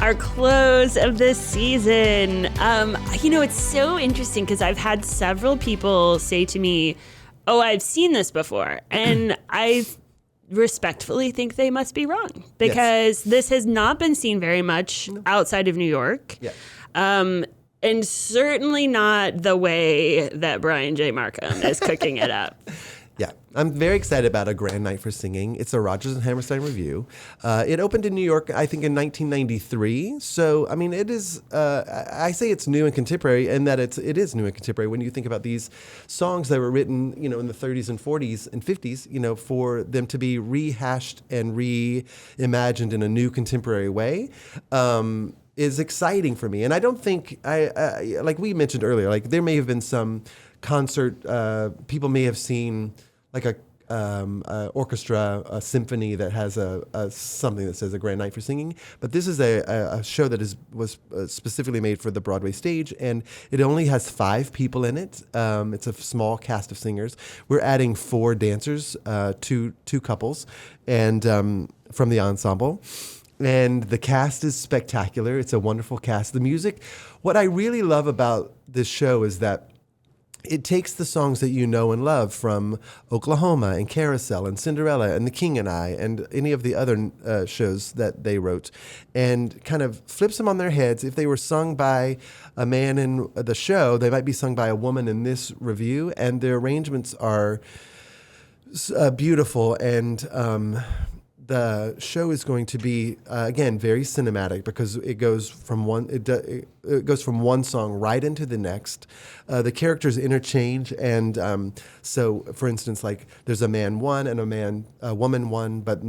our close of this season. It's so interesting because I've had several people say to me, "Oh, I've seen this before," and I respectfully think they must be wrong because this has not been seen very much outside of New York. Yeah. And certainly not the way that Brian J. Marcum is cooking it up. Yeah, I'm very excited about A Grand Night for Singing. It's a Rodgers and Hammerstein review. It opened in New York, I think, in 1993. So, I mean, it is, I say it's new and contemporary, and that it is new and contemporary when you think about these songs that were written, in the 30s and 40s and 50s, for them to be rehashed and reimagined in a new contemporary way. Is exciting for me. And I don't think, like we mentioned earlier, like there may have been some concert, people may have seen like a orchestra, a symphony that has something that says A Grand Night for Singing. But this is a show that was specifically made for the Broadway stage, and it only has 5 people in it. It's a small cast of singers. We're adding 4 dancers, two couples, and from the ensemble. And the cast is spectacular. It's a wonderful cast. The music, what I really love about this show is that it takes the songs that you know and love from Oklahoma and Carousel and Cinderella and The King and I and any of the other shows that they wrote and kind of flips them on their heads. If they were sung by a man in the show, they might be sung by a woman in this review. And the arrangements are beautiful, and the show is going to be again very cinematic because it goes from one song right into the next. The characters interchange, and so for instance, like there's a man one and a woman one, but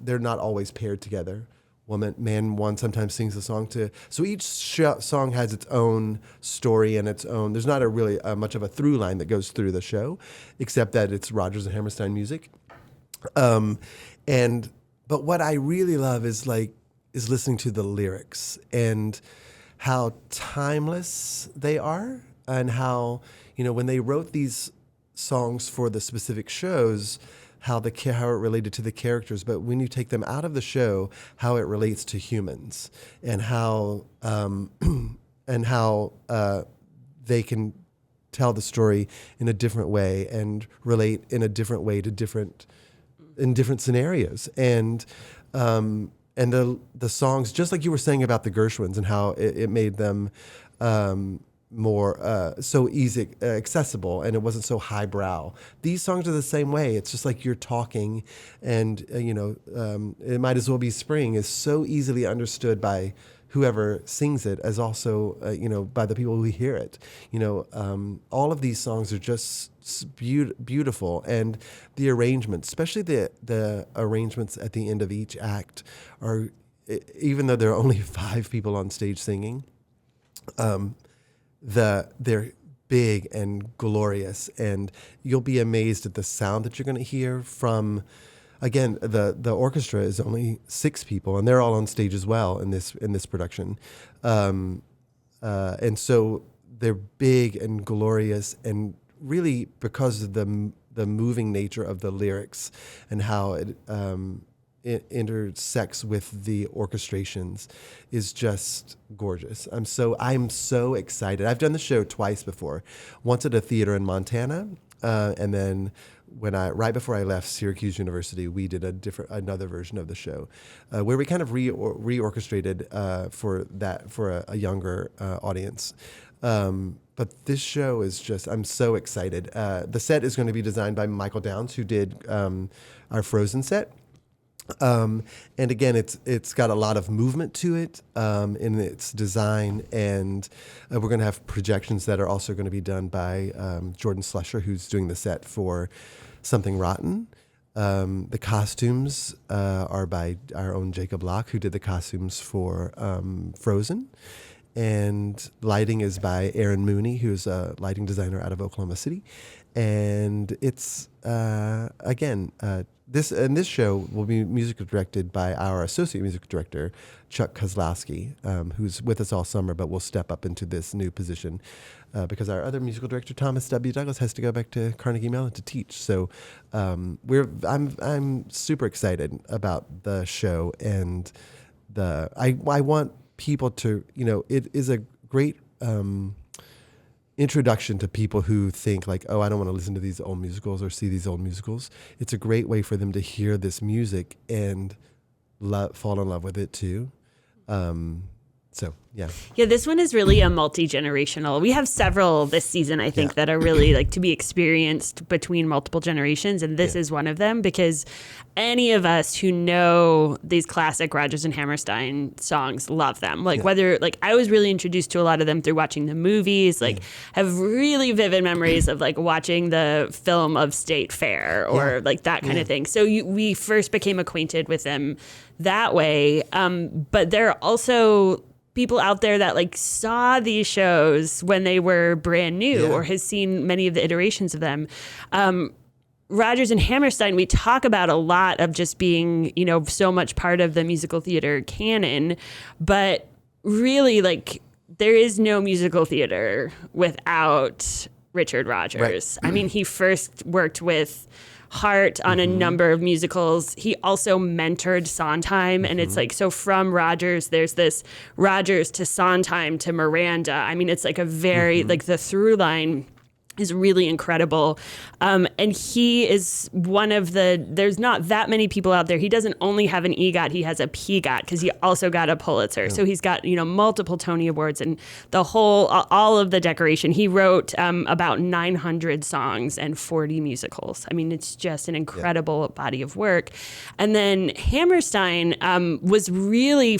they're not always paired together. Man one sometimes sings the song too. So each song has its own story and its own. There's not a really much of a through line that goes through the show, except that it's Rodgers and Hammerstein music. But what I really love is listening to the lyrics and how timeless they are, and how when they wrote these songs for the specific shows, how it related to the characters. But when you take them out of the show, how it relates to humans, and how they can tell the story in a different way and relate in a different way to different scenarios, and the songs, just like you were saying about the Gershwins and how it made them more so easy, accessible, and it wasn't so highbrow. These songs are the same way. It's just like you're talking, and It Might As Well Be Spring is so easily understood by whoever sings it, as also by the people who hear it. All of these songs are just beautiful, and the arrangements, especially the arrangements at the end of each act, are, even though there are only 5 people on stage singing, they're big and glorious, and you'll be amazed at the sound that you're going to hear from. Again, the orchestra is only 6 people, and they're all on stage as well in this production, and so they're big and glorious, and really because of the moving nature of the lyrics and how it intersects with the orchestrations is just gorgeous. I'm so excited. I've done the show twice before, once at a theater in Montana, and then right before I left Syracuse University, we did another version of the show, where we kind of reorchestrated for a younger audience. But this show is just, I'm so excited. The set is going to be designed by Michael Downs, who did our Frozen set. And again, it's got a lot of movement to it in its design, and we're going to have projections that are also going to be done by Jordan Slusher, who's doing the set for Something Rotten. The costumes are by our own Jacob Locke, who did the costumes for Frozen. And lighting is by Aaron Mooney, who's a lighting designer out of Oklahoma City. And it's, this show will be music directed by our associate music director, Chuck Kozlowski, who's with us all summer, but will step up into this new position because our other musical director, Thomas W. Douglas, has to go back to Carnegie Mellon to teach. So I'm super excited about the show and I want people to, it is a great introduction to people who think like, oh, I don't want to listen to these old musicals or see these old musicals. It's a great way for them to hear this music and fall in love with it too. So, yeah. Yeah, this one is really a multi-generational. We have several this season, I think, that are really like to be experienced between multiple generations. And this is one of them, because any of us who know these classic Rodgers and Hammerstein songs love them. Like whether, like I was really introduced to a lot of them through watching the movies, like have really vivid memories of like watching the film of State Fair or like that kind of thing. So we first became acquainted with them that way. But there are also people out there that like saw these shows when they were brand new or has seen many of the iterations of them. Rodgers and Hammerstein, we talk about a lot of just being, so much part of the musical theater canon, but really like there is no musical theater without Richard Rodgers. Right. I mean, he first worked with Hart on a number of musicals. He also mentored Sondheim, and it's like, so from Rodgers, there's this Rodgers to Sondheim to Miranda. I mean, it's like a very, like the through line is really incredible. And he is one of there's not that many people out there. He doesn't only have an EGOT, he has a PGOT because he also got a Pulitzer. So he's got, multiple Tony Awards and all of the decoration. He wrote about 900 songs and 40 musicals. I mean, it's just an incredible body of work. And then Hammerstein was really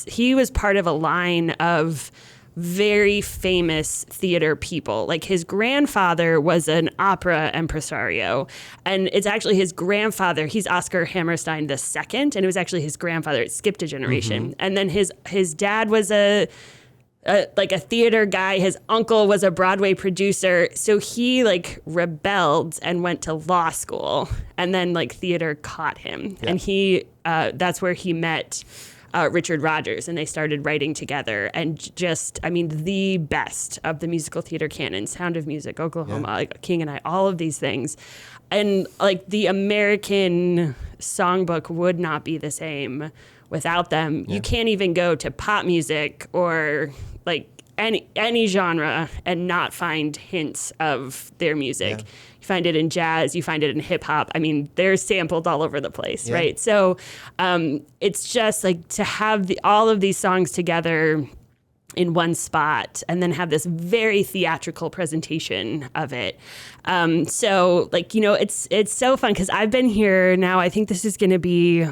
he was part of a line of very famous theater people. Like his grandfather was an opera impresario, and it's actually his grandfather. He's Oscar Hammerstein II, and it was actually his grandfather. It skipped a generation. And then his dad was a theater guy. His uncle was a Broadway producer. So he like rebelled and went to law school, and then like theater caught him. And he that's where he met Richard Rodgers, and they started writing together, and just, I mean, the best of the musical theater canon, Sound of Music, Oklahoma, like King and I, all of these things. And like the American songbook would not be the same without them. You can't even go to pop music or like any genre and not find hints of their music. You find it in jazz, you find it in hip hop. I mean, they're sampled all over the place, right? So it's just like to have all of these songs together in one spot and then have this very theatrical presentation of it. So like, it's so fun because I've been here now, I think this is going to be,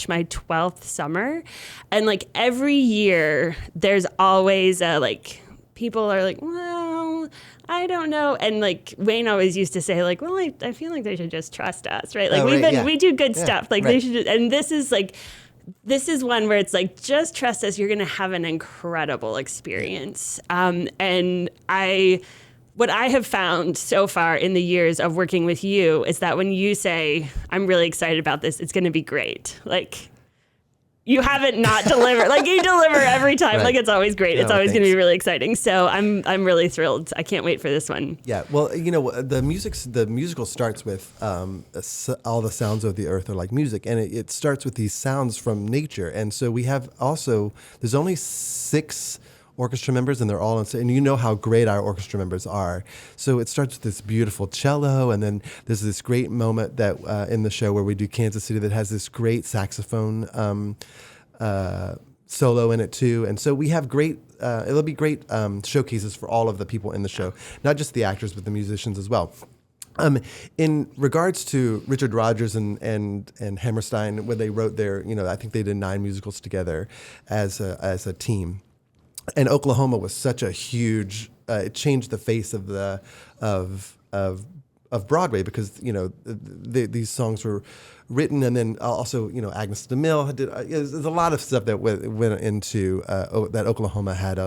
my 12th summer. And like every year there's always people are like, well, I don't know. And like Wayne always used to say like, well, I feel like they should just trust us, right? Like we do good stuff. Like they should, and this is one where it's like, just trust us. You're going to have an incredible experience. And what I have found so far in the years of working with you is that when you say, I'm really excited about this, it's going to be great. Like, you haven't not delivered. Like, you deliver every time. Like, it's always great. It's always going to be really exciting. So I'm really thrilled. I can't wait for this one. Yeah. Well, the musical starts with all the sounds of the earth are like music. And it starts with these sounds from nature. And so we have also, there's only 6 orchestra members, and they're all and you know how great our orchestra members are. So it starts with this beautiful cello, and then there's this great moment that in the show where we do Kansas City that has this great saxophone solo in it too. And so we have great it'll be great showcases for all of the people in the show, not just the actors but the musicians as well. In regards to Richard Rodgers and Hammerstein, when they wrote their, I think they did 9 musicals together as a team. And Oklahoma was such a huge. It changed the face of Broadway because these songs were written, and then also Agnes DeMille did. There's a lot of stuff that went into that Oklahoma had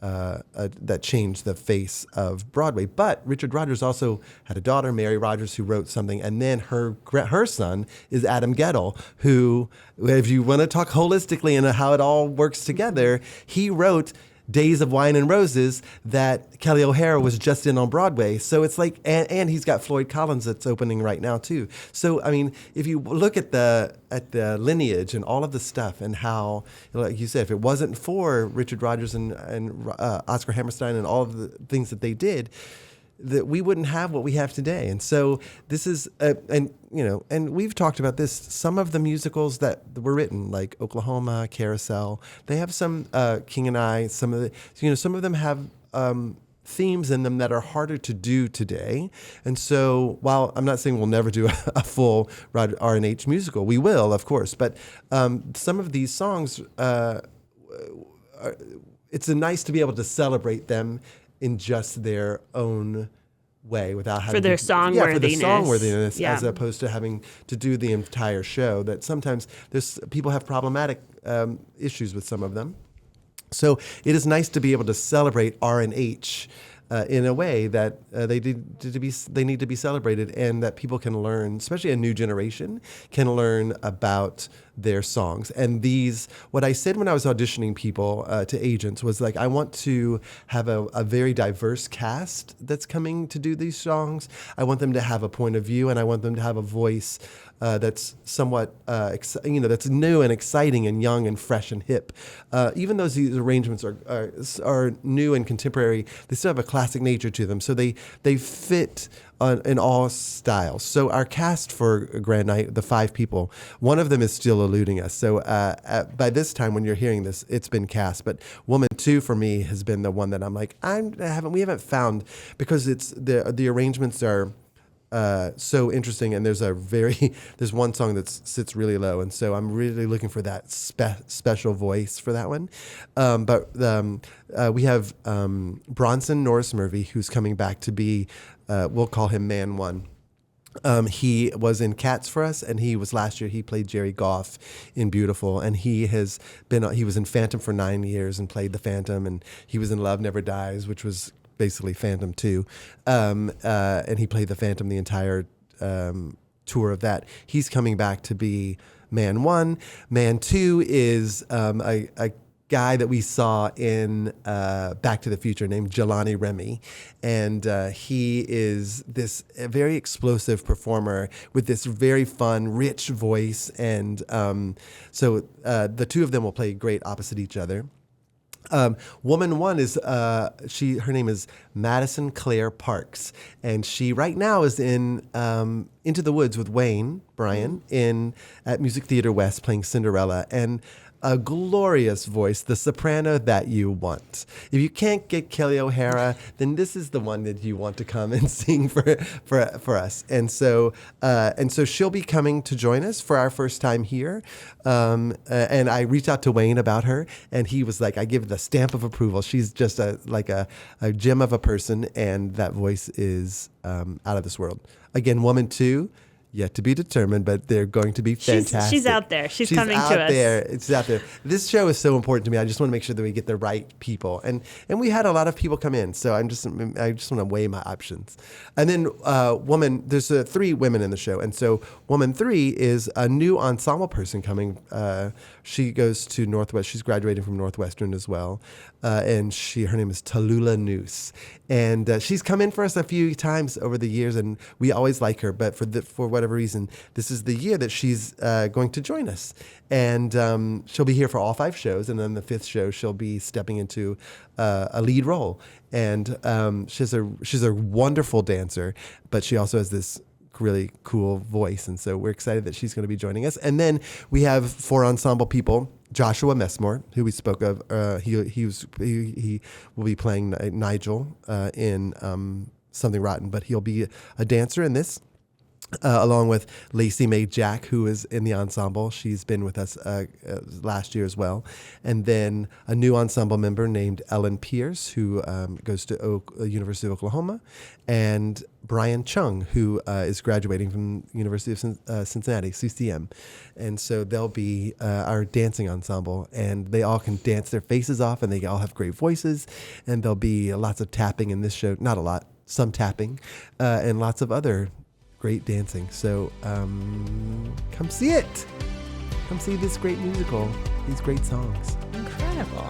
that changed the face of Broadway. But Richard Rodgers also had a daughter, Mary Rodgers, who wrote something, and then her son is Adam Gettle, who, if you want to talk holistically and how it all works together, he wrote Days of Wine and Roses that Kelly O'Hara was just in on Broadway. So it's like, and he's got Floyd Collins that's opening right now too. So I mean, if you look at the lineage and all of the stuff and how, like you said, if it wasn't for Richard Rodgers and Oscar Hammerstein and all of the things that they did, that we wouldn't have what we have today. And so this is, and we've talked about this, some of the musicals that were written, like Oklahoma, Carousel, they have some, King and I, some of them have themes in them that are harder to do today. And so while I'm not saying we'll never do a full R&H musical, we will, of course, but some of these songs, it's nice to be able to celebrate them in just their own way without having for their songworthiness, as opposed to having to do the entire show. That sometimes people have problematic issues with some of them. So it is nice to be able to celebrate R&H in a way that they need to be celebrated, and that people can learn, especially a new generation, can learn about their songs. And what I said when I was auditioning people to agents was like, I want to have a very diverse cast that's coming to do these songs. I want them to have a point of view, and I want them to have a voice that's somewhat, that's new and exciting and young and fresh and hip. Even though these arrangements are new and contemporary, they still have a classic nature to them. So they fit in all styles. So our cast for Grand Night, the 5 people, one of them is still eluding us. So by this time, when you're hearing this, it's been cast. But Woman 2 for me has been the one that I'm like, we haven't found, because it's the arrangements are so interesting, and there's one song that sits really low, and so I'm really looking for that special voice for that one. But we have Bronson Norris Murphy, who's coming back to be, we'll call him Man One. He was in Cats for us, and last year he played Jerry Goff in Beautiful, and he was in Phantom for 9 years and played the Phantom, and he was in Love Never Dies, which was basically Phantom 2, and he played the Phantom the entire tour of that. He's coming back to be Man 1. Man 2 is a guy that we saw in Back to the Future named Jelani Remy, and he is this very explosive performer with this very fun, rich voice, and so the two of them will play great opposite each other. Woman 1 is her name is Madison Claire Parks, and she right now is in Into the Woods with Wayne Bryan at Music Theater West playing Cinderella, and a glorious voice, the soprano that you want. If you can't get Kelly O'Hara, then this is the one that you want to come and sing for us. And so she'll be coming to join us for our first time here. And I reached out to Wayne about her, and he was like, I give the stamp of approval. She's just a gem of a person, and that voice is out of this world. Again, Woman 2. Yet to be determined, but they're going to be fantastic. She's out there. She's coming to us. It's out there. This show is so important to me. I just want to make sure that we get the right people, and we had a lot of people come in. So I just want to weigh my options. And then there's 3 women in the show, and so Woman 3 is a new ensemble person coming. She goes to Northwest. She's graduating from Northwestern as well, and her name is Tallulah Noose, and she's come in for us a few times over the years, and we always like her. But for whatever reason, this is the year that she's going to join us, and she'll be here for all 5 shows, and then the 5th show she'll be stepping into a lead role. And she's a wonderful dancer, but she also has this really cool voice, and so we're excited that she's going to be joining us. And then we have 4 ensemble people. Joshua Messmore, who we spoke of, he will be playing Nigel in Something Rotten, but he'll be a dancer in this. Along with Lacey May Jack, who is in the ensemble. She's been with us last year as well. And then a new ensemble member named Ellen Pierce, who goes to University of Oklahoma. And Brian Chung, who is graduating from University of Cincinnati, CCM. And so they'll be our dancing ensemble. And they all can dance their faces off, and they all have great voices. And there'll be lots of tapping in this show. Not a lot, some tapping. And lots of other great dancing. So come see it. Come see this great musical, these great songs. Incredible.